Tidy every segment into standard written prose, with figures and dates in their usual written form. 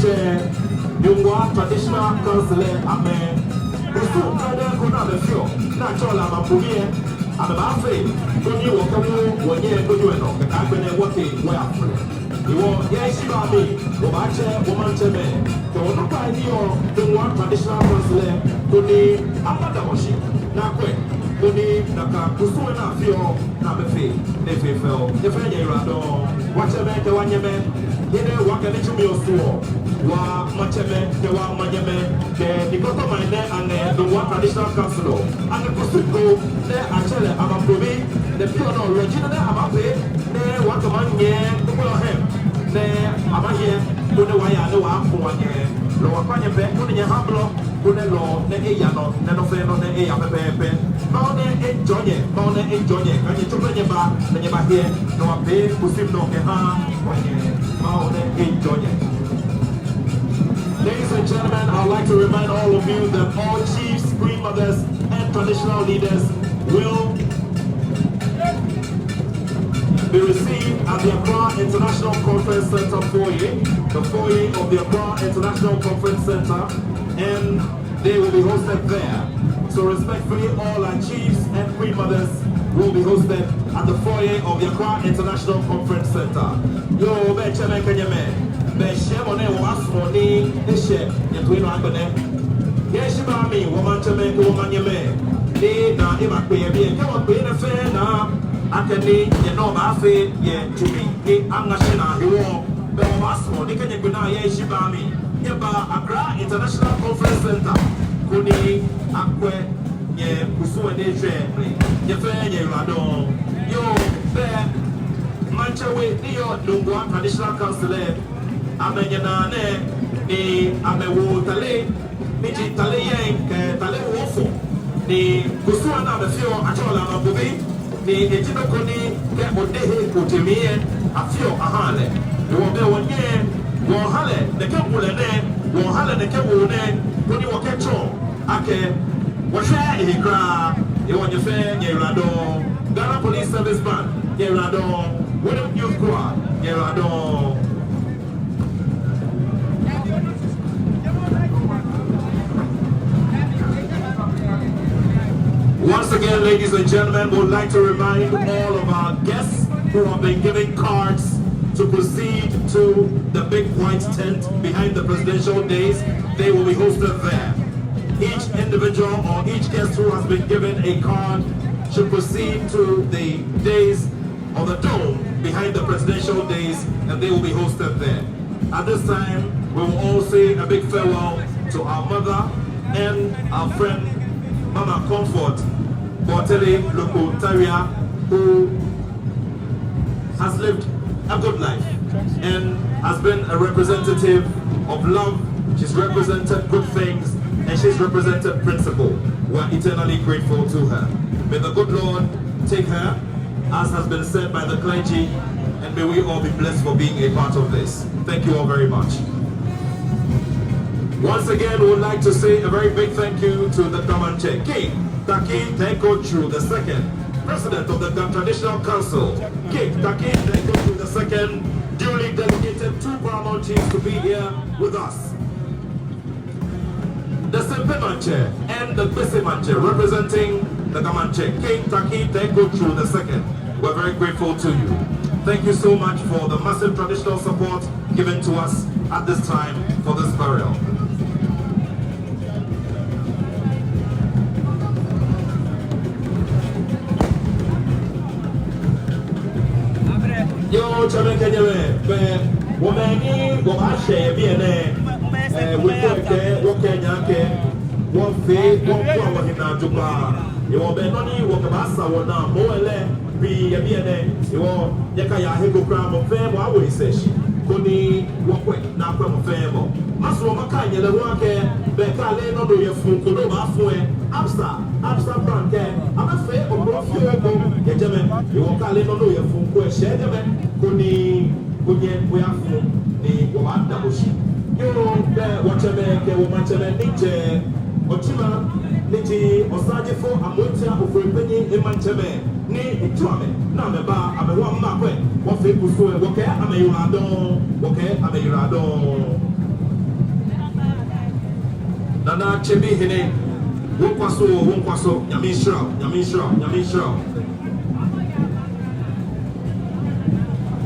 chair, you want traditional councillor, amen. Usu brother kuna befio, na chola mapumie, amebafe, kuni wakamu wenye kujueno, kakabene wote wafule. Iwo yeshi babi, wabache womancheme, kwa nuka hiyo, you want traditional councillor, kuni amada washi, na kwe. Kuni naka kusuwe na fio na befe nefefeo nefenye irado wacheme te wanyeme yene wakane chumi osuo wa macheme te wa manyeme ke nikoto maine ane the one traditional council ane kusuko ne achele amaprobi ne pio no regina ne amape ne wakamanye kukulo hem ne amaye kune waya ne wa ampo wanye lo wakwanye pe kune nye hamblo kune lo ne eya no ne no fe no ne eya pepepe maone enjoye kanye chukwe nyeba hie no ape kusim no ke ha wanye maone enjoye. Ladies and gentlemen, I'd like to remind all of you that all chiefs, queen mothers and traditional leaders will be received at the Accra International Conference Center foyer, the foyer of the Accra International Conference Center, and they will be hosted there. So respectfully, all our chiefs and queen mothers will be hosted at the foyer of the Accra International Conference Center. Yo, Benjamin Kenyame, Benjamin Wasmoni, Eshe, Yatuino Agone, Yeshibami, Womanchame, Womanyame, Na Imakwe, come on, Queen of Fena, Akani, Yenomafe, Ye, Tumi, Angashina, Yo, Bewasmo, Nikanyakuna, Yeshibami, Yaba, Accra International Conference Center. Kuni akwe ye kusuwe deje ye fenye radon yo be manchewe niyo lungwa traditional councillor amenye na ne ni amewo tale miji tale yen ke tale wofo ni kusuwa na befio achola mabubi ni ejino kuni ke odehe kutimiye afio ahale yo be wonye wo hale ne ke mulene wo hale ne ke wone kuni wakecho ake washe ihikra yewonye fe nyerado Ghana Police Service Band nyerado Women Youth Choir nyerado. Once again, ladies and gentlemen, we would like to remind all of our guests who have been given cards to proceed to the big white tent behind the presidential days. They will be hosted there. Each individual or each guest who has been given a card should proceed to the days or the dome behind the presidential days, and they will be hosted there. At this time, we will all say a big farewell to our mother and our friend Mama Comfort Bortelli Lokotaria, who has lived a good life and has been a representative of love. She's represented good things and she's represented principle. We're eternally grateful to her. May the good Lord take her, as has been said by the clergy, and may we all be blessed for being a part of this. Thank you all very much. Once again, we would like to say a very big thank you to the Kamanche King Taki Teko Chu II, President of the Traditional Council. King Taki Teko Chu II, duly delegated two paramount chiefs to be here with us. The Simpe Manche and the Bisi Manche, representing the Kamanche King Taki Teko Chu II. We're very grateful to you. Thank you so much for the massive traditional support given to us at this time for this burial. Yo, Chame Kenyewe, Womani, Wabashe, Biene, Wikeke, Wokanyake, Wofe, Wokawahina Juba, Yobeni, Wakabasa, Wana, Moele, Biene, Yakaya Hego Cram of Fame, always says she. Kuni wakwe na kwa mfemo maso makanye le wake bekale no do yefu kodo ba fue absa branke amafe obrofio ko yejeme yokale no do yefu ko ehedeme kuni kunye boyafu ni wo anda boshi yo be wateme ke wo macheme nije otima niti osajefo amotia ofrepenyi emancheme ni ituame na meba amewa makwe wo fe kuso wo ke ameyuradon Nana Chemi Hine, Wunkwaso, Yamisha.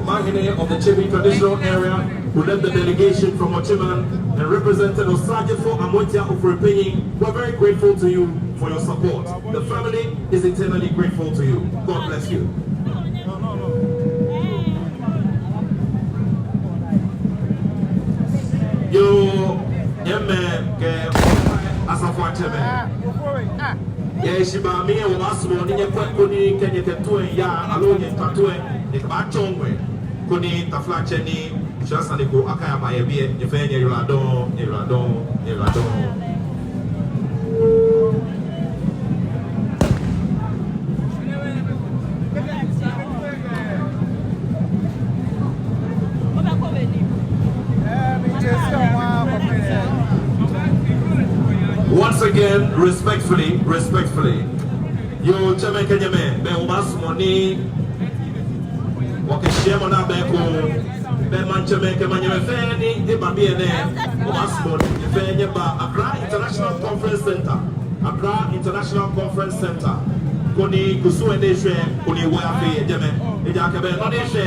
Mahine of the Chemi traditional area, who led the delegation from Ochiman and represented Osajefo Amotia Ofuripinyi. We're very grateful to you for your support. The family is eternally grateful to you. God bless you. Yo, yes, she bought me a last morning. You put Kuni, can you get to a ya alone in Tatue, the Bachongwe, Kuni, Taflacheni, just and go Akaya by a beer, you fan your ladon. Once again, respectfully, yo chame kenyame, be umas money, wakishema beko, be manchame kemanyame feni, de babiene, umas money, feni ba Accra International Conference Center, koni kusu endeshe, koni wafe jeme, ejakabe no deshe,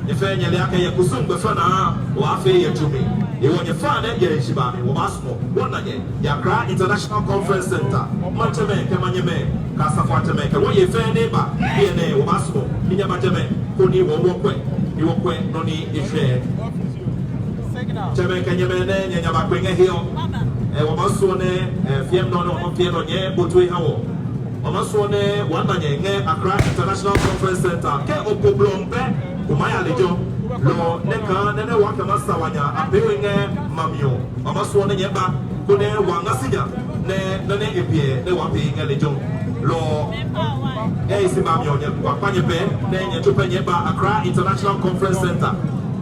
ifenya liake ya kusum befana, wafe ya chumi. You want your fan and get Shibami, Wamasmo, one again, Accra International Conference Center, Manchame, Kamanyame, Casafatame, what you fair neighbor, DNA, Wamasmo, Inyamatame, Kuni, Wokwe, you walk, no need to share. Jamaica, Yamane, Yamakwing Hill, and Wamasone, Fiamno, Fiamone, Butui Hawo. Wamasone, one again, Accra International Conference Center, Ke Opoblompe, Umaya Lejo. Lo neka nene wake masawanya apewenge mamio amaswone nyeba kone wangasija ne epie ne wapinga lejo lo esi mamio nye wakpanye pe ne nye tupe nyeba Accra International Conference Center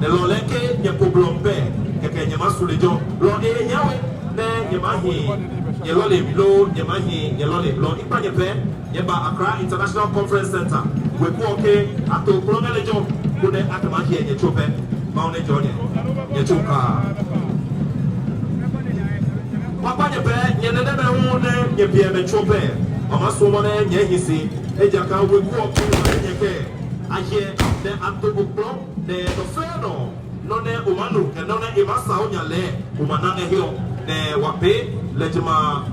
ne lo leke nye poblompe keke nye masu lejo lo nyawe ne nye mahi nye lole bilo nye mahi nye lole lo ikpanye pe nyeba Accra International Conference Center wekuoke ato kulonga lejo Kune akamaki yenye chope, maone jonye, nye chuka. Wapanye pe, nye nedeme hune, nye pieme chope. Mama sumone, nye hisi, ejaka wikuwa kiwa nye ke. Aye, ne atubuklo, ne nofeno. None umanu, ke none imasa unya le, umanane hiyo. Ne wape, lejima.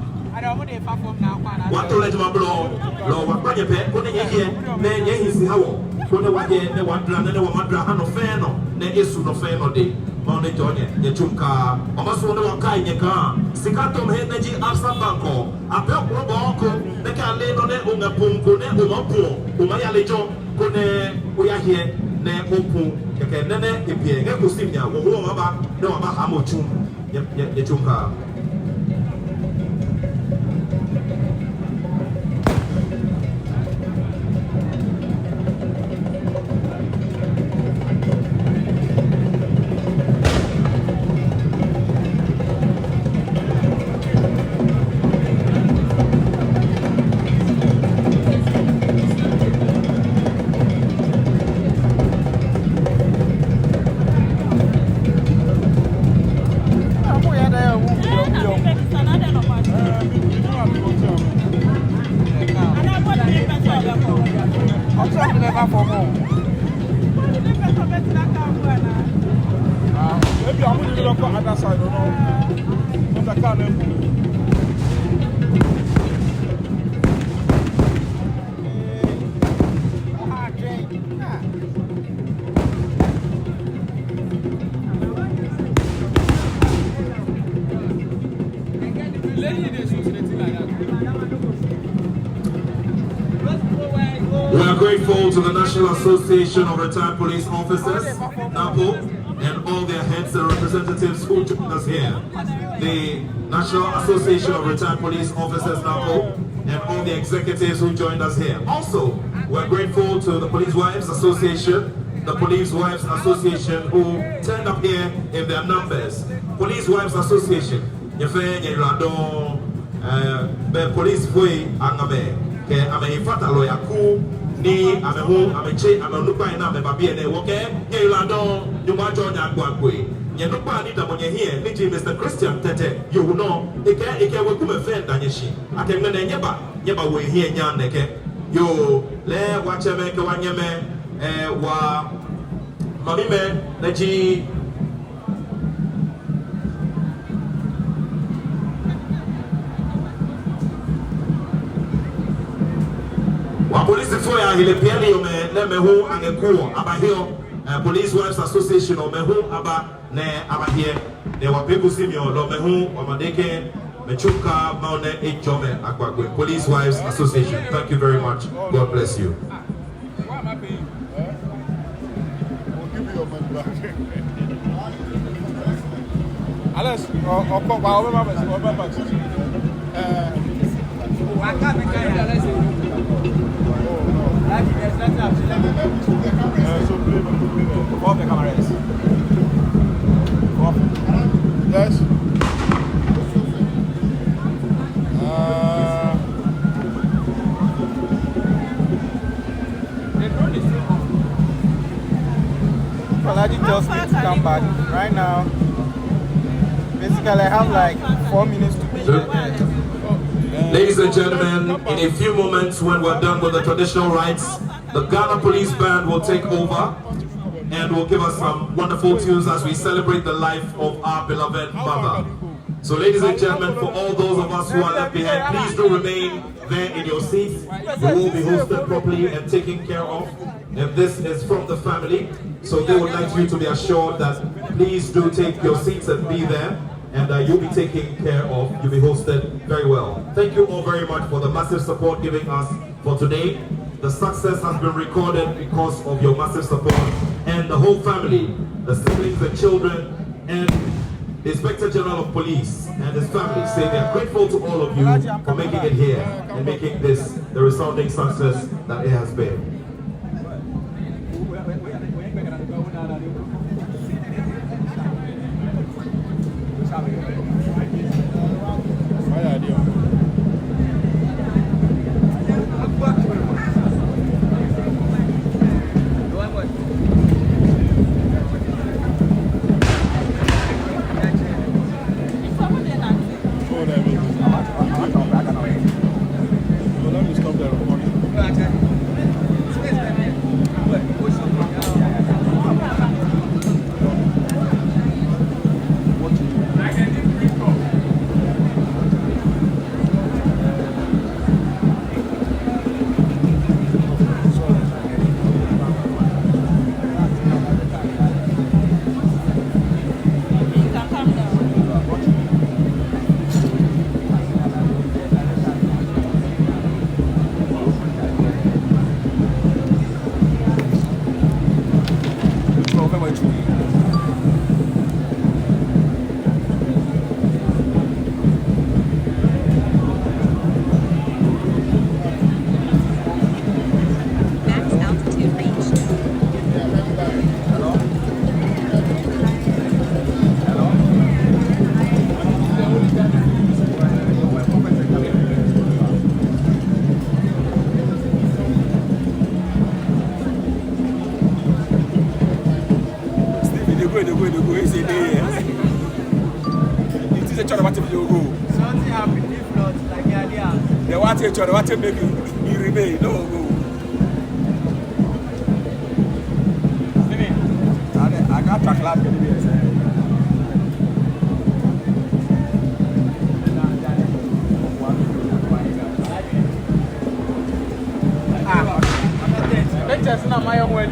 Watu lejima blo, lo wapanye pe, kune nye hie, ne nye hisi hawo. Kone waje ne wadra ne wamadra hano feno ne esu no feno de maone jonye ye chumka amaso ne wakai nyeka sikato mheneji absa banko ape okrobo oko ne ka le no ne ungapunku ne umapu umaya lejo kone uyahie ne opu keke nene epie nge kusimnya wo ho maba ne waba hamochum ye chumka. Maybe I'm going to look on the other side, but I can't. We are grateful to the National Association of Retired Police Officers, NAPO, and all their heads and representatives who joined us here. The National Association of Retired Police Officers, NAPO, and all the executives who joined us here. Also, we're grateful to the Police Wives Association, who turned up here in their numbers. Police Wives Association, police way angame ke ameifata lo yaku ni amehu ameche amenupa ina amebabi ene woke ye lado nyuma jonya gwagwe You know, here, Mr. Christian Tete, you will know, it can come a friend than you she. I can never we hear Yan Neke. You le watch a make one yame, wa Mammy man, Naji. Police before I hear Piano, let me home and a cool about here. Police Wives Association or Mehu Aba Ne Aba here. There were people see me or Mehu or Madeke, Mechuka, Maune, Ejome, Aquagwe. Police Wives Association. Thank you very much. God bless you. Why am I paying? I'll give you your money back. Unless, or off the cameras. Off. Yes. Falaji tells me to come back right now. Basically, I have like 4 minutes to be here. Ladies and gentlemen, in a few moments when we're done with the traditional rites, the Ghana Police Band will take over and will give us some wonderful tunes as we celebrate the life of our beloved mother. So ladies and gentlemen, for all those of us who are left behind, please do remain there in your seats. You will be hosted properly and taken care of. And this is from the family, so they would like you to be assured that please do take your seats and be there. And you'll be taken care of, you'll be hosted very well. Thank you all very much for the massive support giving us for today. The success has been recorded because of your massive support. And the whole family, the siblings, the children, and the Inspector General of Police and his family say they are grateful to all of you for making it here and making this the resounding success that it has been. What to make you remain? No, go. I got to clap. Let's just not my own way.